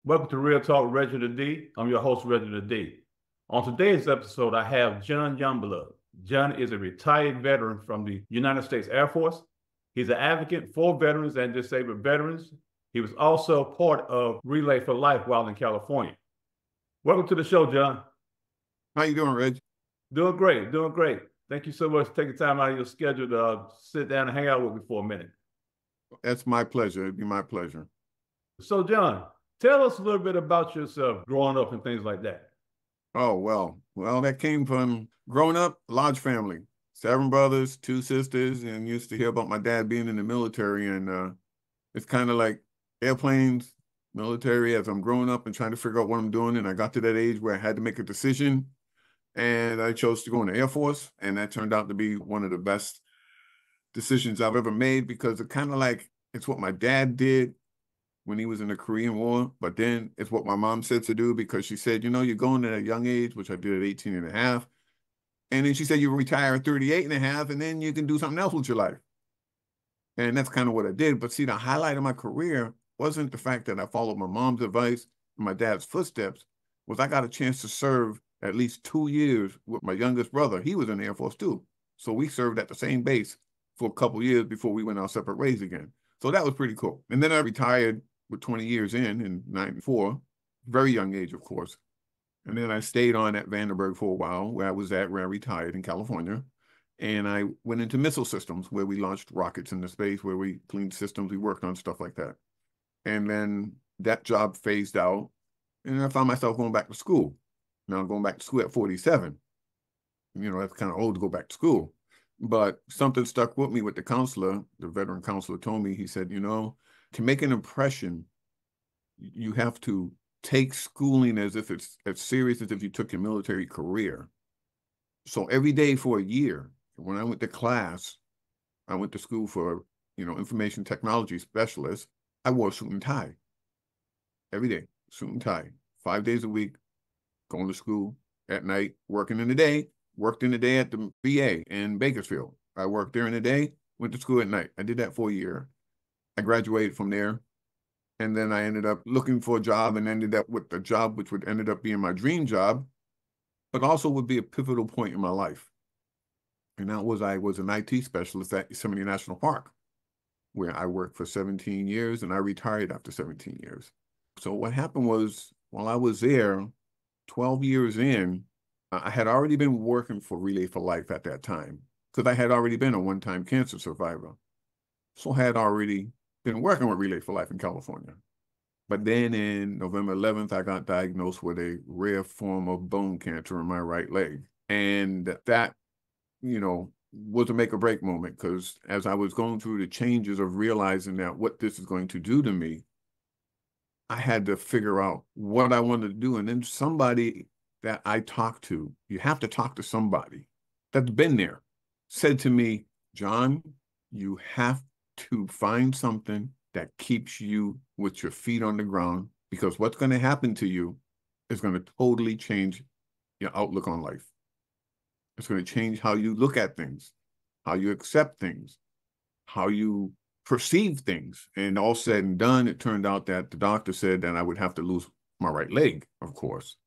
Welcome to Real Talk with Reginald D. I'm your host, Reginald D. On today's episode, I have John Youngblood. John is a retired veteran from the United States Air Force. He's an advocate for veterans and disabled veterans. He was also part of Relay for Life while in California. Welcome to the show, John. How you doing, Reg? Doing great, doing great. Thank you so much for taking time out of your schedule to sit down and hang out with me for a minute. That's my pleasure. It'd be my pleasure. So, John, tell us a little bit about yourself growing up and things like that. Oh, well, that came from growing up, large family, 7 brothers, 2 sisters, and used to hear about my dad being in the military. And it's kind of like airplanes, military, as I'm growing up and trying to figure out what I'm doing. And I got to that age where I had to make a decision. And I chose to go in the Air Force. And that turned out to be one of the best decisions I've ever made because it's what my dad did when he was in the Korean War, but then it's what my mom said to do because she said, you're going at a young age, which I did at 18 and a half. And then she said, you retire at 38 and a half, and then you can do something else with your life. And that's kind of what I did. But see, the highlight of my career wasn't the fact that I followed my mom's advice and my dad's footsteps, was I got a chance to serve at least 2 years with my youngest brother. He was in the Air Force too. So we served at the same base for a couple years before we went our separate ways again. So that was pretty cool. And then I retired with 20 years in 94, very young age, of course. And then I stayed on at Vandenberg for a while, where I retired in California. And I went into missile systems, where we launched rockets into space, where we cleaned systems, we worked on stuff like that. And then that job phased out, and I found myself going back to school. Now I'm going back to school at 47. That's kind of old to go back to school. But something stuck with me with the counselor. The veteran counselor told me, he said, to make an impression, you have to take schooling as if it's as serious as if you took your military career. So every day for a year, when I went to class, I went to school for, information technology specialist, I wore a suit and tie. Every day, suit and tie, 5 days a week, going to school at night, working in the day, worked in the day at the VA in Bakersfield. I worked there in the day, went to school at night. I did that for a year. I graduated from there, and then I ended up looking for a job and ended up with the job, which would ended up being my dream job, but also would be a pivotal point in my life. And I was an IT specialist at Yosemite National Park, where I worked for 17 years, and I retired after 17 years. So what happened was, while I was there, 12 years in, I had already been working for Relay for Life at that time, because I had already been a one-time cancer survivor. So I had already been working with Relay for Life in California. But then in November 11th, I got diagnosed with a rare form of bone cancer in my right leg. And that, was a make or break moment, because as I was going through the changes of realizing that what this is going to do to me, I had to figure out what I wanted to do. And then somebody that I talked to, you have to talk to somebody that's been there, said to me, John, you have to find something that keeps you with your feet on the ground, because what's going to happen to you is going to totally change your outlook on life. It's going to change how you look at things, how you accept things, how you perceive things. And all said and done, it turned out that the doctor said that I would have to lose my right leg, of course,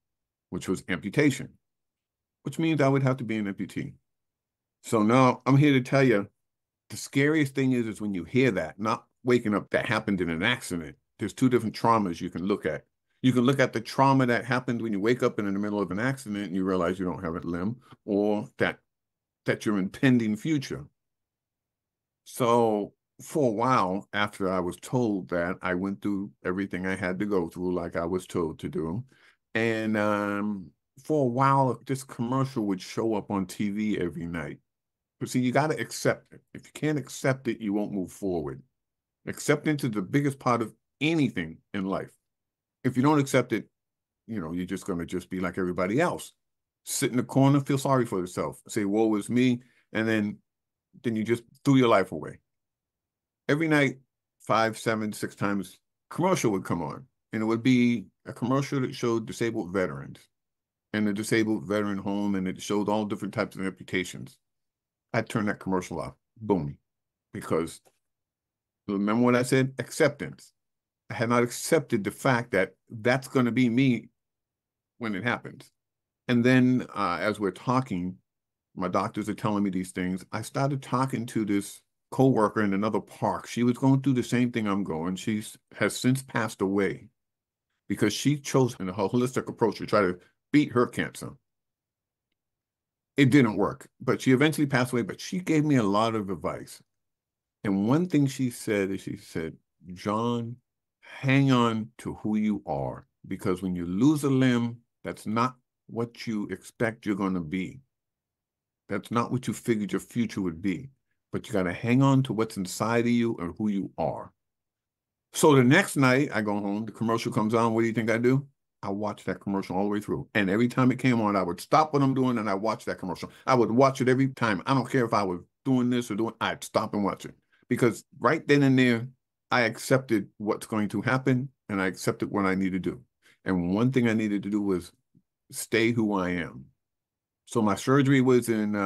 which was amputation, which means I would have to be an amputee. So now I'm here to tell you, the scariest thing is when you hear that, not waking up that happened in an accident. There's 2 different traumas you can look at. You can look at the trauma that happened when you wake up in the middle of an accident and you realize you don't have a limb, or that your impending future. So for a while after I was told that, I went through everything I had to go through like I was told to do. And for a while, this commercial would show up on TV every night. But see, you got to accept it. If you can't accept it, you won't move forward. Acceptance is the biggest part of anything in life. If you don't accept it, you're just going to just be like everybody else. Sit in the corner, feel sorry for yourself, say, woe is me, and then you just threw your life away. Every night, 5, 7, 6 times, commercial would come on, and it would be a commercial that showed disabled veterans and the disabled veteran home, and it showed all different types of amputations. I'd turn that commercial off, boom, because remember what I said? Acceptance. I had not accepted the fact that that's going to be me when it happens. And then as we're talking, my doctors are telling me these things. I started talking to this coworker in another park. She was going through the same thing I'm going. She has since passed away because she chose a holistic approach to try to beat her cancer. It didn't work, but she eventually passed away, but she gave me a lot of advice. And one thing she said is she said, John, hang on to who you are, because when you lose a limb, that's not what you expect you're going to be. That's not what you figured your future would be. But you got to hang on to what's inside of you and who you are. So the next night I go home, the commercial comes on. What do you think I do? I watch that commercial all the way through. And every time it came on, I would stop what I'm doing and I watch that commercial. I would watch it every time. I don't care if I was doing this or doing, I'd stop and watch it. Because right then and there, I accepted what's going to happen and I accepted what I need to do. And one thing I needed to do was stay who I am. So my surgery was in,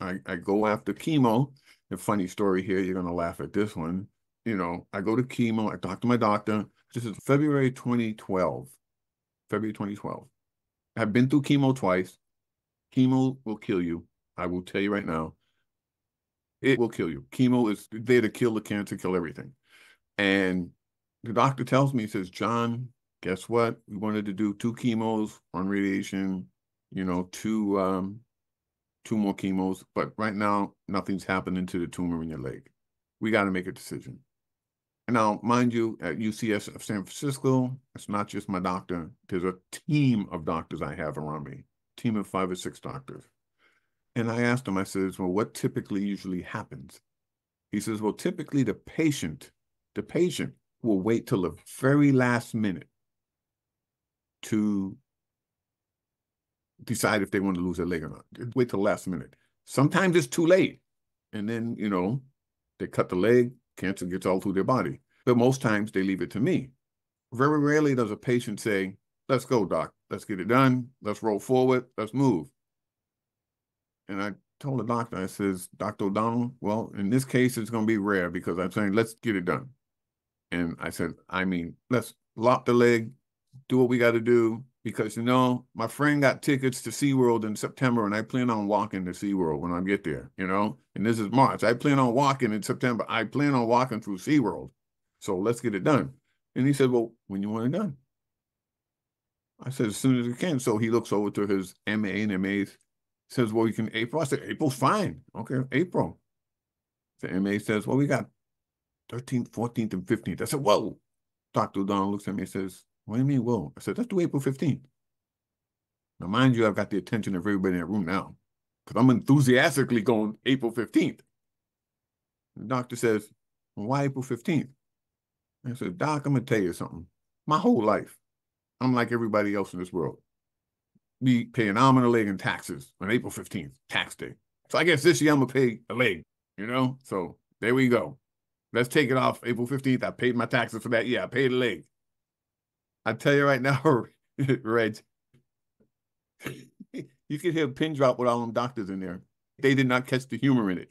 I go after chemo. A funny story here, you're going to laugh at this one. You know, I go to chemo, I talk to my doctor. This is February 2012. February 2012. I've been through chemo twice. Chemo will kill you. I will tell you right now. It will kill you. Chemo is there to kill the cancer, kill everything. And the doctor tells me, he says, John, guess what? We wanted to do 2 chemos, 1 radiation, you know, 2 more chemos. But right now, nothing's happening to the tumor in your leg. We got to make a decision. Now, mind you, at UCS of San Francisco, it's not just my doctor. There's a team of doctors I have around me, a team of 5 or 6 doctors. And I asked him, I says, well, what typically usually happens? He says, well, typically the patient will wait till the very last minute to decide if they want to lose their leg or not. Wait till the last minute. Sometimes it's too late. And then, you know, they cut the leg, cancer gets all through their body. But most times they leave it to me. Very rarely does a patient say, let's go, doc. Let's get it done. Let's roll forward. Let's move. And I told the doctor, I says, Dr. O'Donnell, well, in this case, it's going to be rare because I'm saying, let's get it done. And I said, I mean, let's lock the leg, do what we got to do. Because, you know, my friend got tickets to SeaWorld in September, and I plan on walking to SeaWorld when I get there, you know? And this is March. I plan on walking in September. I plan on walking through SeaWorld. So let's get it done. And he said, well, when you want it done? I said, as soon as we can. So he looks over to his MA, and MA says, well, you can April. I said, April's fine. Okay, April. The MA says, well, we got 13th, 14th, and 15th. I said, whoa. Dr. O'Donnell looks at me and says, what do you mean, whoa? I said, let's do April 15th. Now, mind you, I've got the attention of everybody in that room now because I'm enthusiastically going April 15th. The doctor says, well, why April 15th? I said, Doc, I'm going to tell you something. My whole life, I'm like everybody else in this world. We pay an arm and a leg in taxes on April 15th, tax day. So I guess this year I'm going to pay a leg, you know? So there we go. Let's take it off April 15th. I paid my taxes for that year. I paid a leg. I tell you right now, Reg, you could hear a pin drop with all them doctors in there. They did not catch the humor in it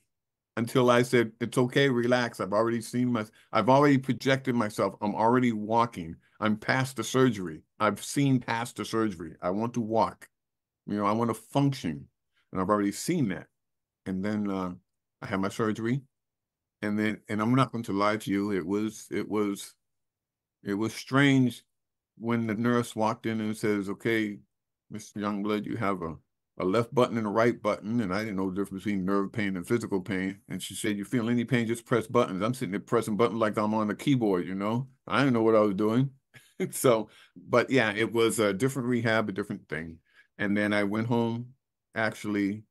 until I said, it's okay, relax. I've already projected myself. I'm already walking. I'm past the surgery. I've seen past the surgery. I want to walk. You know, I want to function. And I've already seen that. And then I had my surgery. And I'm not going to lie to you, it was strange when the nurse walked in and says, okay, Mr. Youngblood, you have a left button and a right button. And I didn't know the difference between nerve pain and physical pain. And she said, you feel any pain, just press buttons. I'm sitting there pressing buttons like I'm on the keyboard, you know? I didn't know what I was doing. So, but yeah, it was a different rehab, a different thing. And then I went home, actually,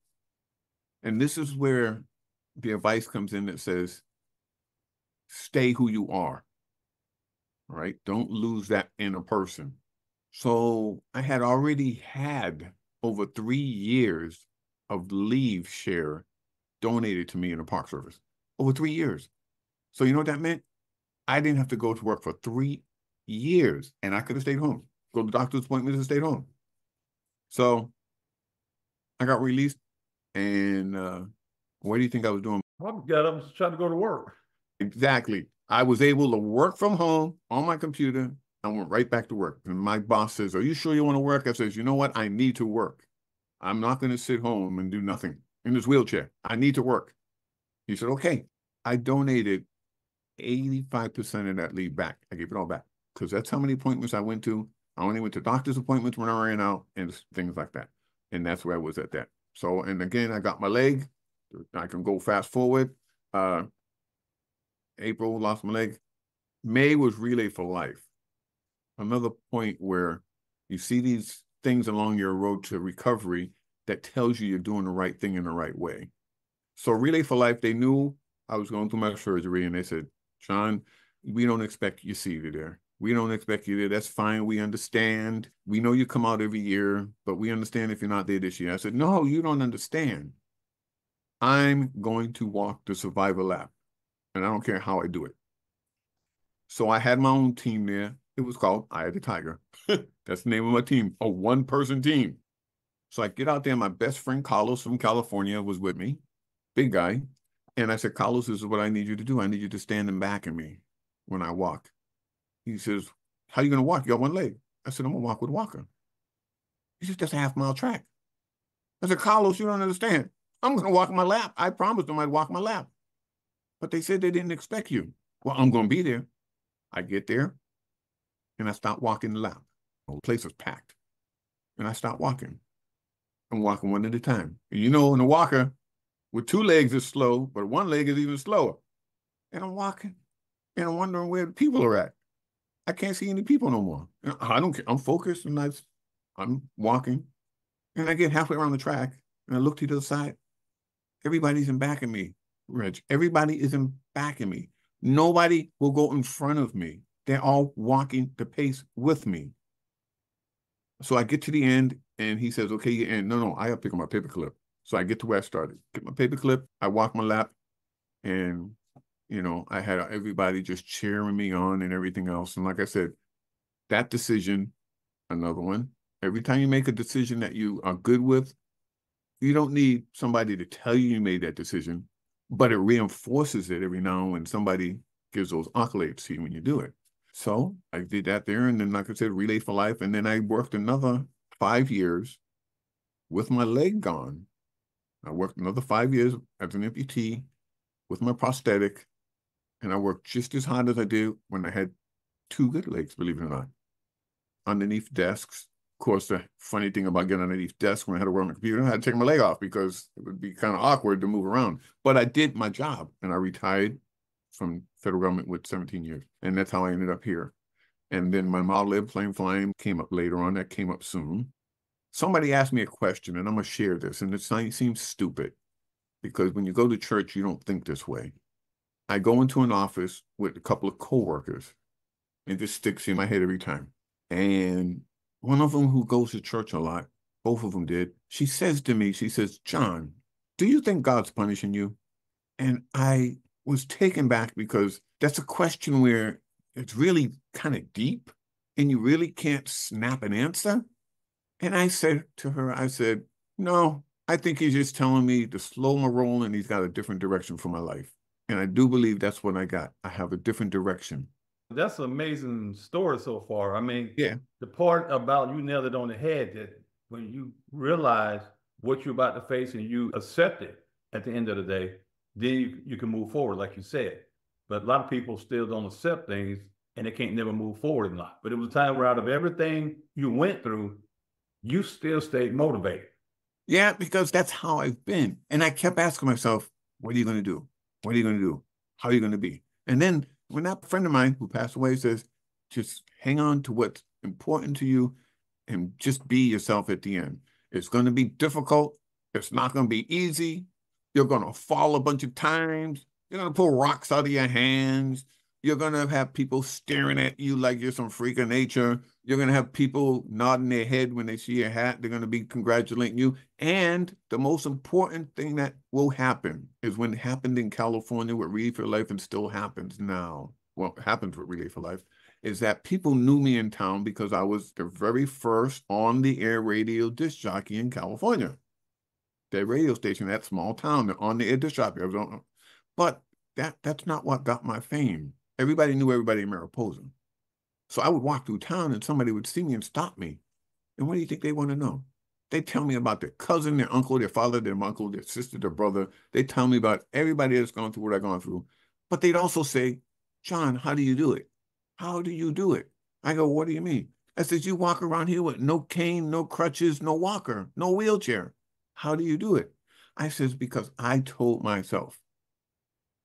and this is where the advice comes in that says, stay who you are, right? Don't lose that in a person. So I had already had over 3 years of leave share donated to me in the Park Service. Over 3 years. So you know what that meant? I didn't have to go to work for 3 years, and I could have stayed home. Go to doctor's appointments and stayed home. So I got released, and what do you think I was doing? I got up trying to go to work. Exactly. I was able to work from home on my computer. I went right back to work. And my boss says, "Are you sure you want to work?" I says, "You know what? I need to work. I'm not going to sit home and do nothing in this wheelchair. I need to work." He said, "Okay." I donated 85% of that leave back. I gave it all back because that's how many appointments I went to. I only went to doctor's appointments when I ran out and things like that. And that's where I was at that. So, and again, I got my leg. I can go fast forward. April, lost my leg. May was Relay for Life. Another point where you see these things along your road to recovery that tells you you're doing the right thing in the right way. So Relay for Life, they knew I was going through my surgery, and they said, "John, we don't expect you to see you there. We don't expect you there. That's fine. We understand. We know you come out every year, but we understand if you're not there this year." I said, "No, you don't understand. I'm going to walk the survival lap, and I don't care how I do it." So I had my own team there. It was called Eye of the Tiger. That's the name of my team, a one-person team. So I get out there. My best friend, Carlos from California, was with me, big guy. And I said, "Carlos, this is what I need you to do. I need you to stand in back of me when I walk." He says, "How are you going to walk? You got one leg." I said, "I'm going to walk with Walker." He says, "That's a half-mile track." I said, "Carlos, you don't understand. I'm going to walk my lap. I promised them I'd walk my lap. But they said they didn't expect you." "Well, I'm going to be there." I get there, and I start walking the lap. The place was packed. And I start walking. I'm walking one at a time. And you know, in a walker, with two legs is slow, but one leg is even slower. And I'm walking, and I'm wondering where the people are at. I can't see any people no more. And I don't care. I'm focused, and I'm walking. And I get halfway around the track, and I look to the other side. Everybody's in back of me, Reg. Everybody is in back of me. Nobody will go in front of me. They're all walking the pace with me. So I get to the end, and he says, "Okay, you end." No, I got to pick up my paper clip. So I get to where I started. Get my paper clip. I walk my lap, and you know, I had everybody just cheering me on and everything else. And like I said, that decision, another one. Every time you make a decision that you are good with, you don't need somebody to tell you made that decision, but it reinforces it every now and when somebody gives those accolades to you when you do it. So I did that there. And then, like I said, Relay for Life. And then I worked another 5 years with my leg gone. I worked another 5 years as an amputee with my prosthetic. And I worked just as hard as I did when I had two good legs, believe it or not. Underneath desks. Of course, the funny thing about getting underneath desks when I had to work on the computer, I had to take my leg off because it would be kind of awkward to move around. But I did my job, and I retired from federal government with 17 years. And that's how I ended up here. And then my Model Airplane Plain Flying came up later on. That came up soon. Somebody asked me a question, and I'm going to share this. And it seems stupid because when you go to church, you don't think this way. I go into an office with a couple of coworkers, and it just sticks in my head every time. And one of them who goes to church a lot, both of them did, she says to me, she says, "John, do you think God's punishing you?" And I was taken back because that's a question where it's really kind of deep and you really can't snap an answer. And I said to her, I said, "No, I think he's just telling me to slow my roll and he's got a different direction for my life." And I do believe that's what I got. I have a different direction. That's an amazing story so far. I mean, Yeah. the part about you nailed it on the head that when you realize what you're about to face and you accept it at the end of the day, then you can move forward, like you said. But a lot of people still don't accept things and they can't never move forward in life. But it was a time where out of everything you went through, you still stayed motivated. Yeah, because that's how I've been. And I kept asking myself, what are you going to do? What are you going to do? How are you going to be? And then when that friend of mine who passed away says, just hang on to what's important to you and just be yourself at the end. It's going to be difficult. It's not going to be easy. You're going to fall a bunch of times. You're going to pull rocks out of your hands. You're going to have people staring at you like you're some freak of nature. You're going to have people nodding their head when they see your hat. They're going to be congratulating you. And the most important thing that will happen is when it happened in California with Relay for Life and still happens now. Well, it happens with Relay for Life, is that people knew me in town because I was the very first on-the-air radio disc jockey in California. That radio station, that small town, the on-the-air disc jockey. But that's not what got my fame. Everybody knew everybody in Mariposa. So I would walk through town and somebody would see me and stop me. And what do you think they want to know? They tell me about their cousin, their uncle, their father, their uncle, their sister, their brother. They tell me about everybody that's gone through what I've gone through. But they'd also say, John, how do you do it? How do you do it? I go, what do you mean? I said, you walk around here with no cane, no crutches, no walker, no wheelchair. How do you do it? I says, because I told myself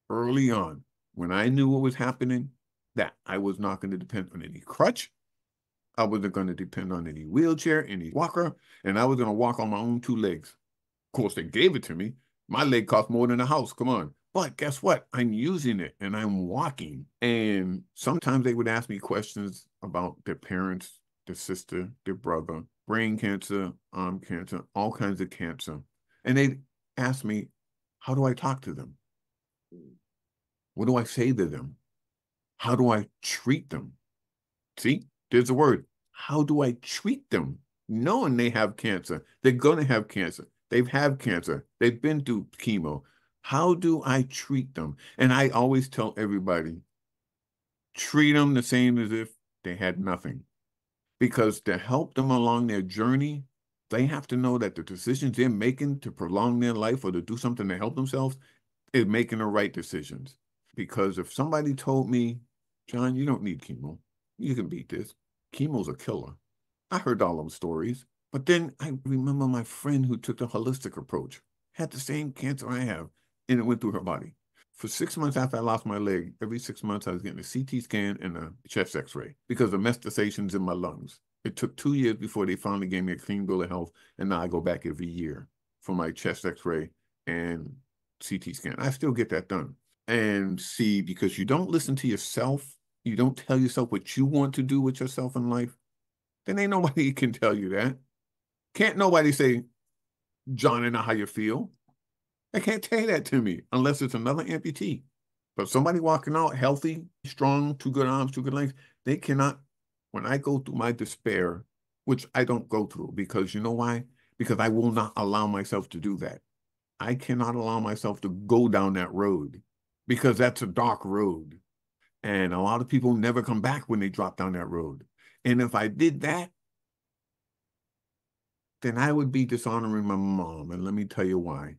early on, when I knew what was happening, that I was not going to depend on any crutch. I wasn't going to depend on any wheelchair, any walker, and I was going to walk on my own two legs. Of course, they gave it to me. My leg cost more than a house. Come on. But guess what? I'm using it and I'm walking. And sometimes they would ask me questions about their parents, their sister, their brother, brain cancer, arm cancer, all kinds of cancer. And they'd ask me, how do I talk to them? What do I say to them? How do I treat them? See, there's the word. How do I treat them? Knowing they have cancer, they're going to have cancer. They've had cancer. They've been through chemo. How do I treat them? And I always tell everybody, treat them the same as if they had nothing. Because to help them along their journey, they have to know that the decisions they're making to prolong their life or to do something to help themselves is making the right decisions. Because if somebody told me, John, you don't need chemo. You can beat this. Chemo's a killer. I heard all those stories. But then I remember my friend who took the holistic approach, had the same cancer I have, and it went through her body. For 6 months after I lost my leg, every 6 months I was getting a CT scan and a chest x-ray because of metastases in my lungs. It took 2 years before they finally gave me a clean bill of health, and now I go back every year for my chest x-ray and CT scan. I still get that done. And see, because you don't listen to yourself, you don't tell yourself what you want to do with yourself in life, then ain't nobody can tell you that. Can't nobody say, John, I know how you feel. They can't tell that to me unless it's another amputee. But somebody walking out healthy, strong, 2 good arms, 2 good legs, they cannot, when I go through my despair, which I don't go through, because you know why? Because I will not allow myself to do that. I cannot allow myself to go down that road because that's a dark road. And a lot of people never come back when they drop down that road. And if I did that, then I would be dishonoring my mom. And let me tell you why.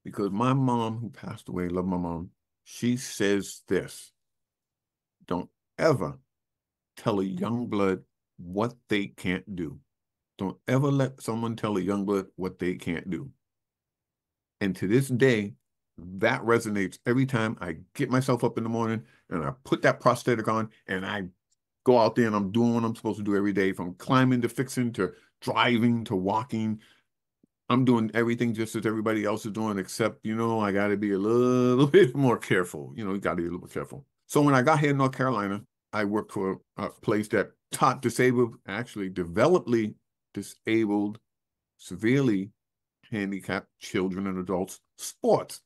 Because my mom, who passed away, love my mom, she says this: don't ever tell a young blood what they can't do. Don't ever let someone tell a young blood what they can't do. And to this day, that resonates every time I get myself up in the morning and I put that prosthetic on and I go out there and I'm doing what I'm supposed to do every day, from climbing to fixing to driving to walking. I'm doing everything just as everybody else is doing, except, you know, I got to be a little bit more careful. You know, you got to be a little bit careful. So when I got here in North Carolina, I worked for a place that taught disabled, actually developmentally disabled, severely handicapped children and adults sports.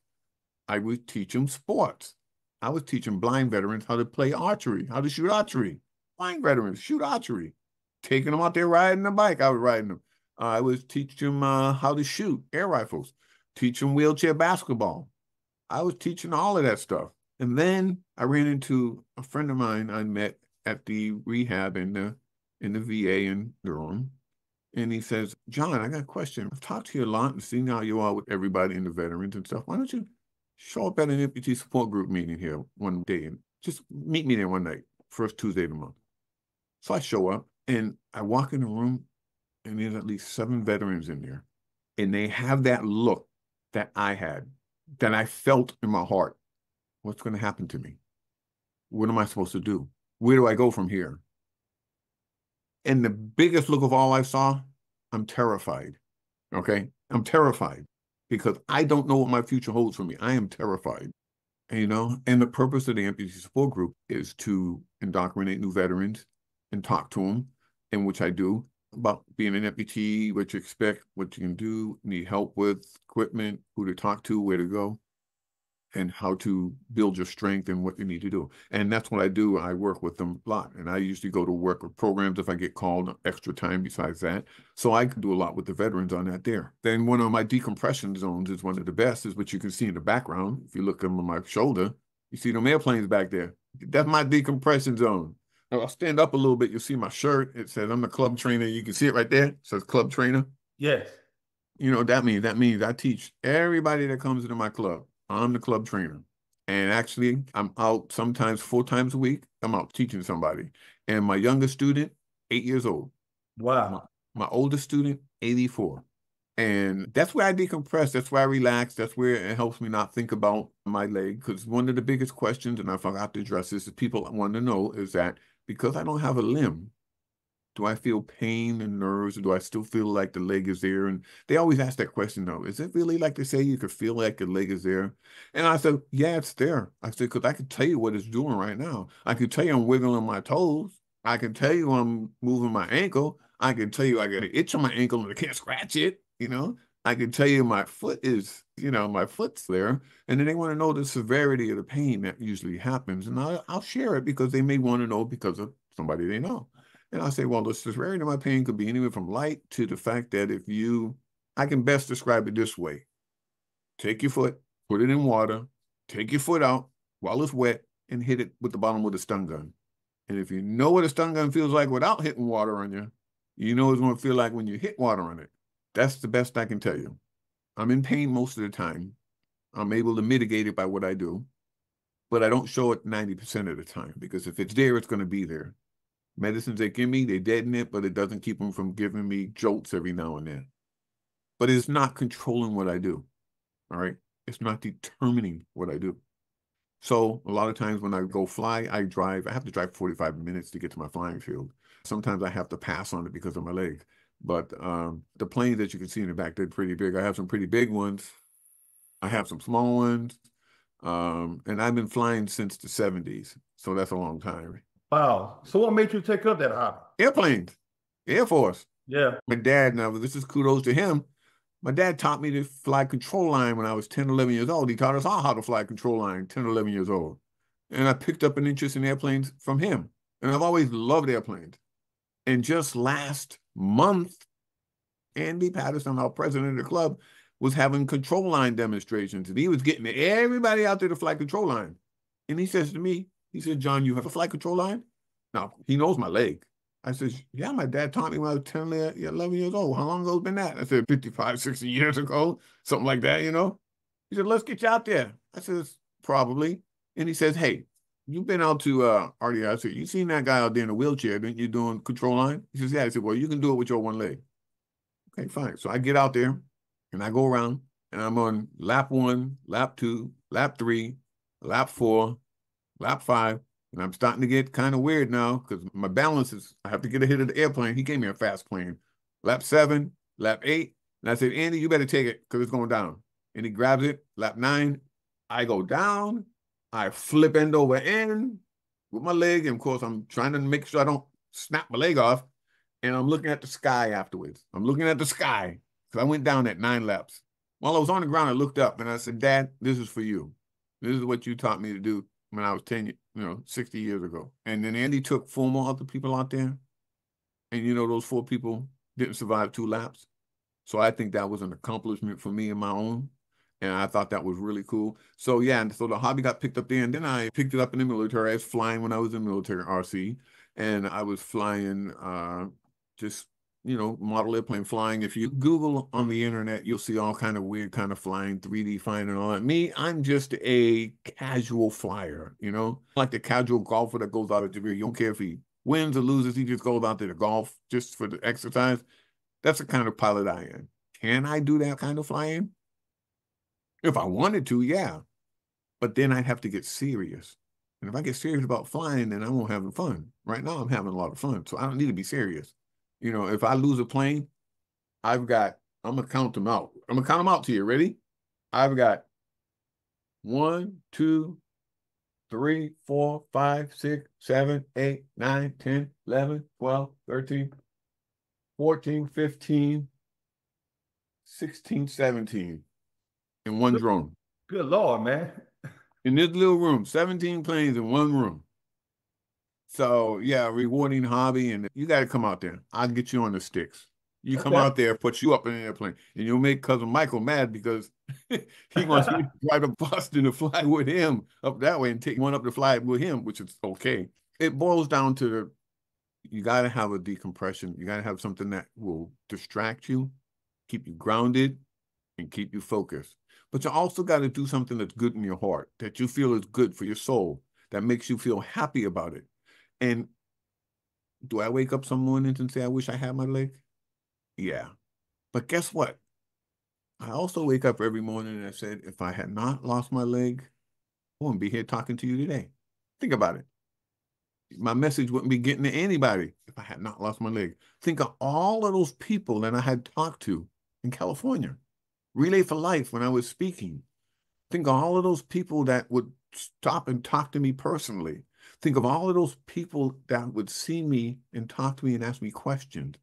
I would teach them sports. I was teaching blind veterans how to play archery, how to shoot archery. Blind veterans shoot archery. Taking them out there riding a bike, I was riding them. I was teaching them how to shoot air rifles, teach them wheelchair basketball. I was teaching all of that stuff. And then I ran into a friend of mine I met at the rehab in the VA in Durham. And he says, John, I got a question. I've talked to you a lot and seen how you are with everybody in the veterans and stuff. Why don't you show up at an amputee support group meeting here one day and just meet me there one night, first Tuesday of the month. So I show up and I walk in the room and there's at least 7 veterans in there. And they have that look that I had, that I felt in my heart. What's going to happen to me? What am I supposed to do? Where do I go from here? And the biggest look of all I saw, I'm terrified. Okay? I'm terrified because I don't know what my future holds for me. I am terrified. You know, and the purpose of the amputee support group is to indoctrinate new veterans and talk to them, and which I do, about being an amputee, what you expect, what you can do, need help with, equipment, who to talk to, where to go, and how to build your strength and what you need to do. And that's what I do. I work with them a lot. And I usually go to work with programs if I get called extra time besides that. So I can do a lot with the veterans on that there. Then one of my decompression zones is one of the best, is what you can see in the background. If you look over my shoulder, you see them airplanes back there. That's my decompression zone. Now, I'll stand up a little bit. You'll see my shirt. It says I'm a club trainer. You can see it right there. It says club trainer. Yes. You know what that means? That means I teach everybody that comes into my club. I'm the club trainer. And actually, I'm out sometimes 4 times a week. I'm out teaching somebody. And my youngest student, 8 years old. Wow. My oldest student, 84. And that's where I decompress. That's where I relax. That's where it helps me not think about my leg. Because one of the biggest questions, and I forgot to address this, is people want to know is that because I don't have a limb, do I feel pain and nerves, or do I still feel like the leg is there? And they always ask that question, though. Is it really like they say you could feel like the leg is there? And I said, yeah, it's there. I said, because I can tell you what it's doing right now. I can tell you I'm wiggling my toes. I can tell you I'm moving my ankle. I can tell you I got an itch on my ankle and I can't scratch it, you know? I can tell you my foot is, my foot's there. And then they want to know the severity of the pain that usually happens. And I'll share it because they may want to know because of somebody they know. And I say, well, the severity of my pain could be anywhere from light to the fact that I can best describe it this way. Take your foot, put it in water, take your foot out while it's wet, and hit it with the bottom of the stun gun. And if you know what a stun gun feels like without hitting water on you, you know it's going to feel like when you hit water on it. That's the best I can tell you. I'm in pain most of the time. I'm able to mitigate it by what I do, but I don't show it 90% of the time because if it's there, it's going to be there. Medicines they give me, they deaden it, but it doesn't keep them from giving me jolts every now and then. But it's not controlling what I do, all right? It's not determining what I do. So a lot of times when I go fly, I have to drive 45 minutes to get to my flying field. Sometimes I have to pass on it because of my leg. But the planes that you can see in the back, they're pretty big. I have some pretty big ones. I have some small ones. And I've been flying since the 70s. So that's a long time. Wow. So what made you take up that hobby? Airplanes, Air Force. Yeah. My dad, now this is kudos to him. My dad taught me to fly control line when I was 10, 11 years old. He taught us all how to fly control line, 10, 11 years old. And I picked up an interest in airplanes from him. And I've always loved airplanes. And just last month, Andy Patterson, our president of the club, was having control line demonstrations. And he was getting everybody out there to fly control line. And he says to me, he said, John, you have a flight control line? Now, he knows my leg. I said, yeah, my dad taught me when I was 10, 11 years old. How long ago has been that? I said, 55, 60 years ago, something like that, you know? He said, let's get you out there. I said, probably. And he says, hey, you've been out to RDI. I said, you seen that guy out there in a wheelchair, didn't you, doing control line? He says, yeah. I said, well, you can do it with your one leg. Okay, fine. So I get out there and I go around and I'm on lap 1, lap 2, lap 3, lap 4, lap 5. And I'm starting to get kind of weird now because my balance is, I have to get ahead of the airplane. He gave me a fast plane. Lap 7, lap 8. And I said, Andy, you better take it because it's going down. And he grabs it. Lap 9, I go down. I flip end over end with my leg. And of course, I'm trying to make sure I don't snap my leg off. And I'm looking at the sky afterwards. I'm looking at the sky because I went down at 9 laps. While I was on the ground, I looked up and I said, Dad, this is for you. This is what you taught me to do when I was 60 years ago. And then Andy took 4 more other people out there. And, those 4 people didn't survive 2 laps. So I think that was an accomplishment for me and my own. And I thought that was really cool. So, yeah, and so the hobby got picked up there. And then I picked it up in the military. I was flying when I was in military RC. And I was flying model airplane flying. If you Google on the internet, you'll see all kind of weird kind of flying, 3D flying and all that. Me, I'm just a casual flyer, like the casual golfer that goes out at the rear. You don't care if he wins or loses. He just goes out there to golf just for the exercise. That's the kind of pilot I am. Can I do that kind of flying? If I wanted to, yeah. But then I'd have to get serious. And if I get serious about flying, then I won't have fun. Right now, I'm having a lot of fun. So I don't need to be serious. If I lose a plane, I'm going to count them out. I'm going to count them out to you. Ready? I've got 1, 2, 3, 4, 5, 6, 7, 8, 9, 10, 11, 12, 13, 14, 15, 16, 17 in one drone. Good Lord, man. In this little room, 17 planes in one room. So, yeah, rewarding hobby, and you got to come out there. I'll get you on the sticks. You come Okay. out there, put you up in an airplane, and you'll make cousin Michael mad because he wants you to drive to Boston to fly with him up that way and take one up to fly with him, which is okay. It boils down to you got to have a decompression. You got to have something that will distract you, keep you grounded, and keep you focused. But you also got to do something that's good in your heart, that you feel is good for your soul, that makes you feel happy about it. And do I wake up some mornings and say, I wish I had my leg? Yeah. But guess what? I also wake up every morning and I said, if I had not lost my leg, I wouldn't be here talking to you today. Think about it. My message wouldn't be getting to anybody if I had not lost my leg. Think of all of those people that I had talked to in California. Relay for Life when I was speaking. Think of all of those people that would stop and talk to me personally. Think of all of those people that would see me and talk to me and ask me questions.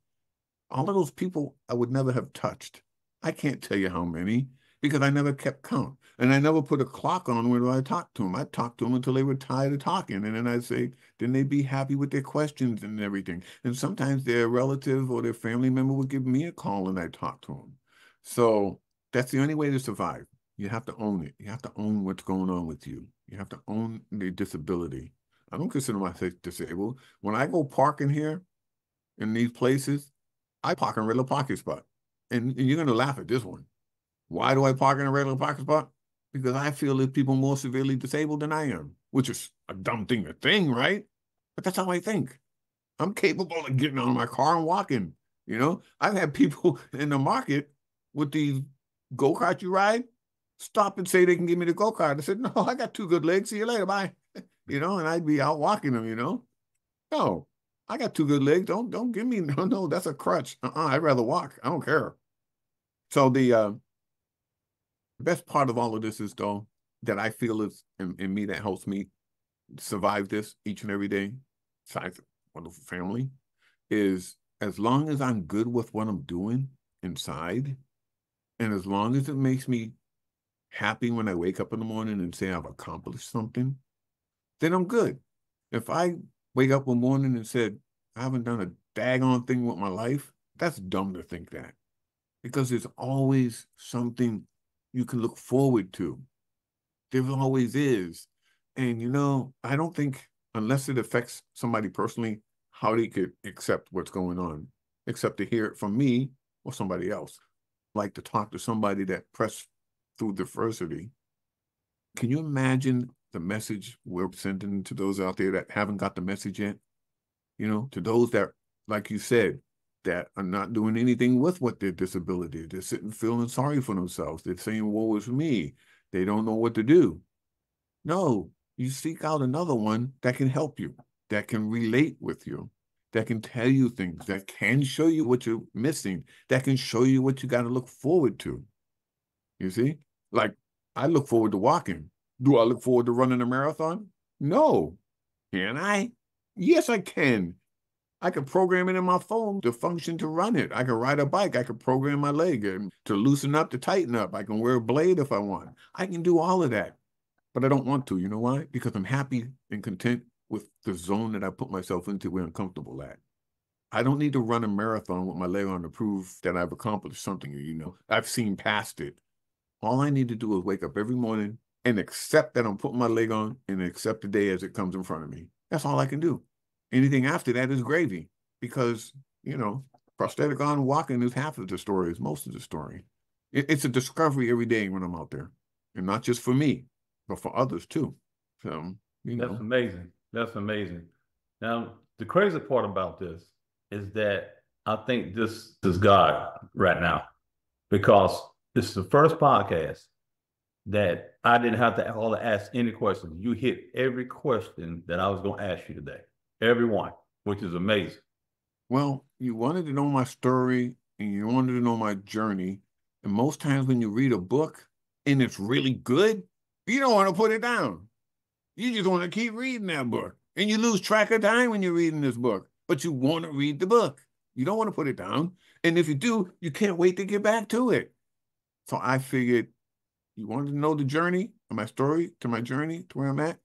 All of those people I would never have touched. I can't tell you how many because I never kept count. And I never put a clock on when I talked to them. I talked to them until they were tired of talking. And then I'd say, then they'd be happy with their questions and everything. And sometimes their relative or their family member would give me a call and I'd talk to them. So that's the only way to survive. You have to own it. You have to own what's going on with you. You have to own the disability. I don't consider myself disabled. When I go parking here in these places, I park in a regular parking spot. And you're going to laugh at this one. Why do I park in a regular parking spot? Because I feel there's people more severely disabled than I am, which is a dumb thing to think, right? But that's how I think. I'm capable of getting out of my car and walking. You know, I've had people in the market with these go-kart you ride stop and say they can give me the go-kart. I said, no, I got 2 good legs. See you later. Bye. You know, and I'd be out walking them, you know. No, I got 2 good legs. Don't give me no, that's a crutch. I'd rather walk. I don't care. So the best part of all of this is though that I feel is in me that helps me survive this each and every day, besides a wonderful family, is as long as I'm good with what I'm doing inside, and as long as it makes me happy when I wake up in the morning and say I've accomplished something, then I'm good. If I wake up one morning and said, I haven't done a daggone thing with my life, that's dumb to think that. Because there's always something you can look forward to. There always is. And you know, I don't think, unless it affects somebody personally, how they could accept what's going on, except to hear it from me or somebody else. Like to talk to somebody that pressed through diversity. Can you imagine the message we're sending to those out there that haven't got the message yet? You know, to those that, like you said, that are not doing anything with what their disability is. They're sitting feeling sorry for themselves. They're saying, woe is me. They don't know what to do. No, you seek out another one that can help you, that can relate with you, that can tell you things, that can show you what you're missing, that can show you what you got to look forward to. You see? Like, I look forward to walking. Do I look forward to running a marathon? No. Can I? Yes, I can. I can program it in my phone to function to run it. I can ride a bike. I can program my leg to loosen up, to tighten up. I can wear a blade if I want. I can do all of that, but I don't want to. You know why? Because I'm happy and content with the zone that I put myself into where I'm comfortable at. I don't need to run a marathon with my leg on to prove that I've accomplished something. You know, I've seen past it. All I need to do is wake up every morning and accept that I'm putting my leg on and accept the day as it comes in front of me. That's all I can do. Anything after that is gravy because, you know, prosthetic arm walking is half of the story, is most of the story. It's a discovery every day when I'm out there. And not just for me, but for others too. So, you know. That's amazing. That's amazing. Now, the crazy part about this is that I think this is God right now because this is the first podcast that I didn't have to ask any questions. You hit every question that I was going to ask you today. Every one, which is amazing. Well, you wanted to know my story and you wanted to know my journey. And most times when you read a book and it's really good, you don't want to put it down. You just want to keep reading that book. And you lose track of time when you're reading this book, but you want to read the book. You don't want to put it down. And if you do, you can't wait to get back to it. So I figured you wanted to know the journey of my story to my journey to where I'm at.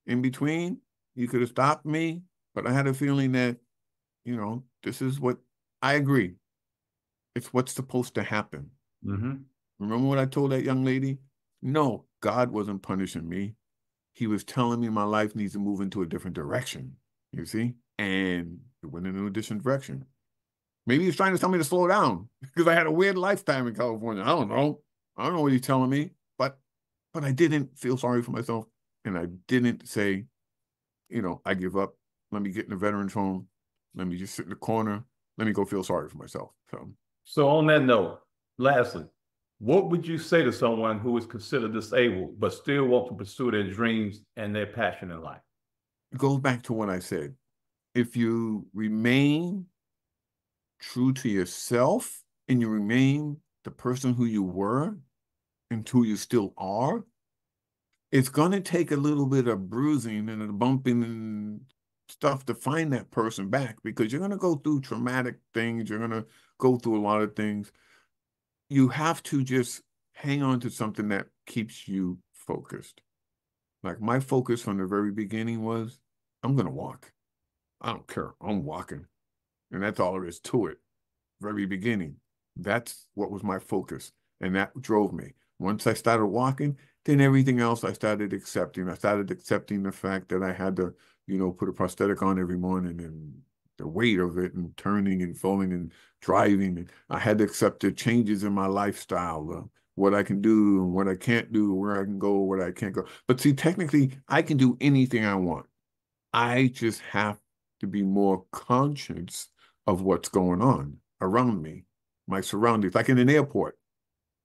In between, you could have stopped me, but I had a feeling that, you know, this is what I agree. It's what's supposed to happen. Mm-hmm. Remember what I told that young lady? No, God wasn't punishing me. He was telling me my life needs to move into a different direction, you see? And it went in a different direction. Maybe he's trying to tell me to slow down because I had a weird lifetime in California. I don't know. I don't know what he's telling me, but I didn't feel sorry for myself. And I didn't say, I give up. Let me get in the veterans home. Let me just sit in the corner. Let me go feel sorry for myself. So on that note, lastly, what would you say to someone who is considered disabled but still want to pursue their dreams and their passion in life? It goes back to what I said. If you remain true to yourself and you remain the person who you were and who you still are, it's going to take a little bit of bruising and a bumping and stuff to find that person back, because you're going to go through traumatic things. You're going to go through a lot of things. You have to just hang on to something that keeps you focused. Like my focus from the very beginning was, I'm going to walk. I don't care. I'm walking. And that's all there is to it. Very beginning. That's what was my focus. And that drove me. Once I started walking, then everything else I started accepting. I started accepting the fact that I had to, put a prosthetic on every morning, and the weight of it, and turning and falling and driving. And I had to accept the changes in my lifestyle, what I can do and what I can't do, where I can go, where I can't go. But see, technically, I can do anything I want. I just have to be more conscious of what's going on around me, my surroundings. Like in an airport,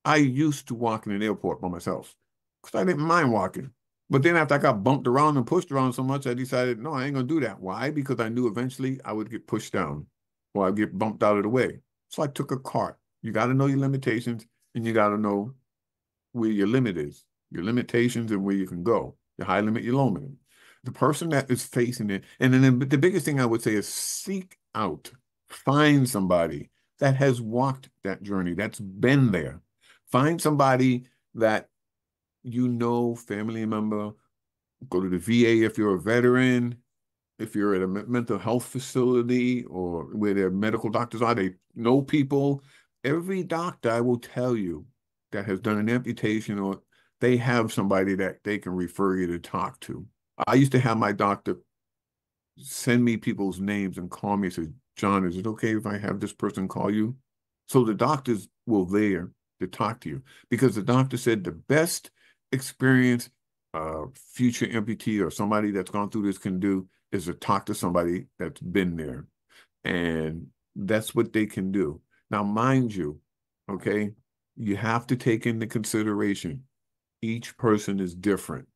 I used to walk in an airport by myself because I didn't mind walking. But then after I got bumped around and pushed around so much, I decided, no, I ain't going to do that. Why? Because I knew eventually I would get pushed down or I'd get bumped out of the way. So I took a cart. You got to know your limitations, and you got to know where your limit is, your limitations and where you can go, your high limit, your low limit. The person that is facing it, and then the biggest thing I would say is seek out, find somebody that has walked that journey, that's been there. Find somebody that family member. Go to the VA if you're a veteran. If you're at a mental health facility or where their medical doctors are, they know people. Every doctor, I will tell you, that has done an amputation, or they have somebody that they can refer you to talk to. I used to have my doctor send me people's names and call me and say, John, is it okay if I have this person call you? So the doctors will there to talk to you, because the doctor said the best experience future amputee or somebody that's gone through this can do is to talk to somebody that's been there. And that's what they can do. Now, mind you, okay, you have to take into consideration each person is different.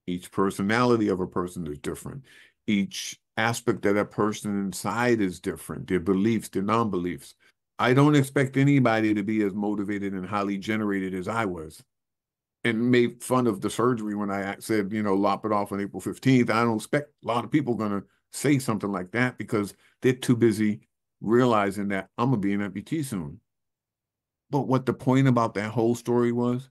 Each personality of a person is different. Each aspect of that person inside is different. Their beliefs, their non-beliefs. I don't expect anybody to be as motivated and highly generated as I was, and made fun of the surgery when I said, lop it off on April 15th. I don't expect a lot of people going to say something like that, because they're too busy realizing that I'm going to be an amputee soon. But what the point about that whole story was,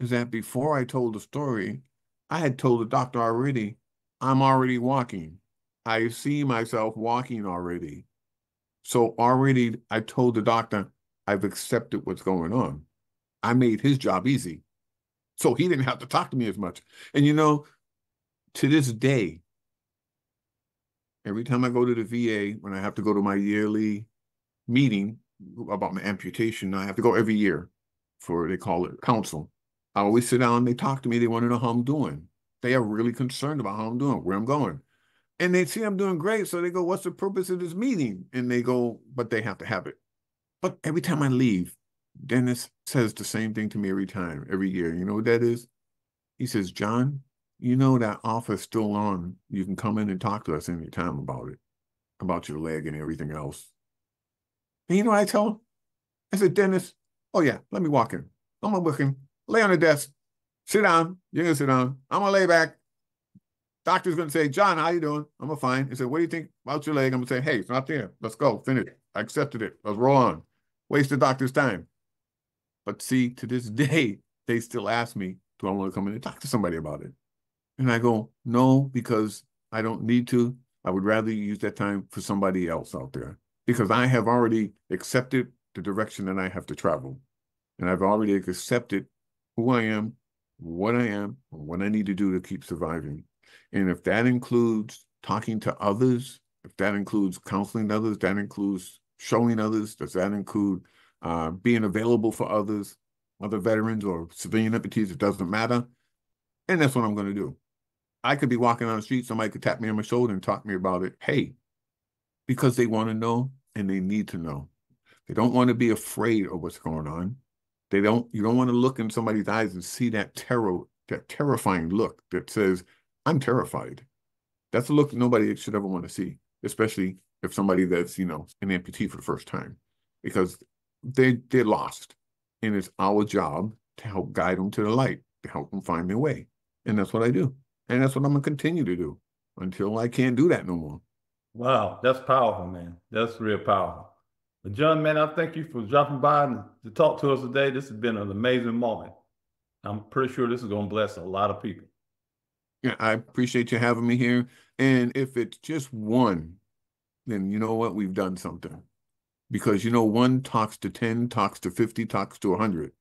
is that before I told the story, I had told the doctor already, I'm already walking. I see myself walking already. So already I told the doctor, I've accepted what's going on. I made his job easy. So he didn't have to talk to me as much. And to this day, every time I go to the VA, when I have to go to my yearly meeting about my amputation, I have to go every year they call it council. I always sit down, they talk to me, they want to know how I'm doing. They are really concerned about how I'm doing, where I'm going. And they see I'm doing great, so they go, what's the purpose of this meeting? And they go, but they have to have it. But every time I leave, Dennis says the same thing to me every time, every year. You know what that is? He says, John, that offer's still on. You can come in and talk to us anytime about it, about your leg and everything else. And what I tell him? I said, Dennis, oh yeah, let me walk in. I'm gonna walk in, lay on the desk, sit down. You're gonna sit down. I'm gonna lay back. Doctor's gonna say, John, how you doing? I'm gonna fine. He said, what do you think about your leg? I'm gonna say, hey, it's not there. Let's go, finish. I accepted it. Let's roll on. Waste the doctor's time. But see, to this day, they still ask me, do I want to come in and talk to somebody about it? And I go, no, because I don't need to. I would rather use that time for somebody else out there, because I have already accepted the direction that I have to travel. And I've already accepted who I am, what I am, and what I need to do to keep surviving. And if that includes talking to others, if that includes counseling others, that includes showing others, does that include being available for others, other veterans or civilian amputees, it doesn't matter. And that's what I'm going to do. I could be walking on the street, somebody could tap me on my shoulder and talk to me about it. Hey, because they want to know and they need to know. They don't want to be afraid of what's going on. You don't want to look in somebody's eyes and see that terror, that terrifying look that says, I'm terrified. That's a look nobody should ever want to see, especially if somebody that's, an amputee for the first time, because they're lost. And it's our job to help guide them to the light, to help them find their way. And that's what I do. And that's what I'm going to continue to do until I can't do that no more. Wow, that's powerful, man. That's real powerful. But John, man, I thank you for dropping by to talk to us today. This has been an amazing moment. I'm pretty sure this is going to bless a lot of people. Yeah, I appreciate you having me here. And if it's just one, then you know what? We've done something. Because, one talks to 10, talks to 50, talks to 100.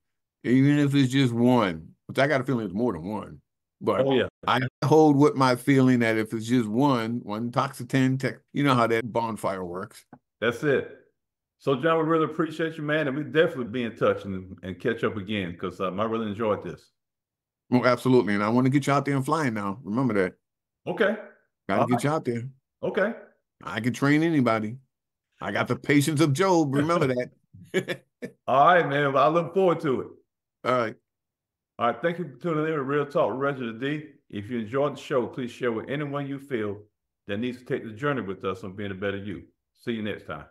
Even if it's just one, which I got a feeling it's more than one. But oh, yeah. I hold with my feeling that if it's just one talks to 10, you know how that bonfire works. That's it. So, John, we really appreciate you, man. And we definitely be in touch and catch up again because I really enjoyed this. Well, absolutely. And I want to get you out there and flying now. Remember that. Okay. Got to get you out there. Okay. I can train anybody. I got the patience of Job. Remember that. All right, man. Well, I look forward to it. All right. All right. Thank you for tuning in to Real Talk with Reginald D. If you enjoyed the show, please share with anyone you feel that needs to take the journey with us on being a better you. See you next time.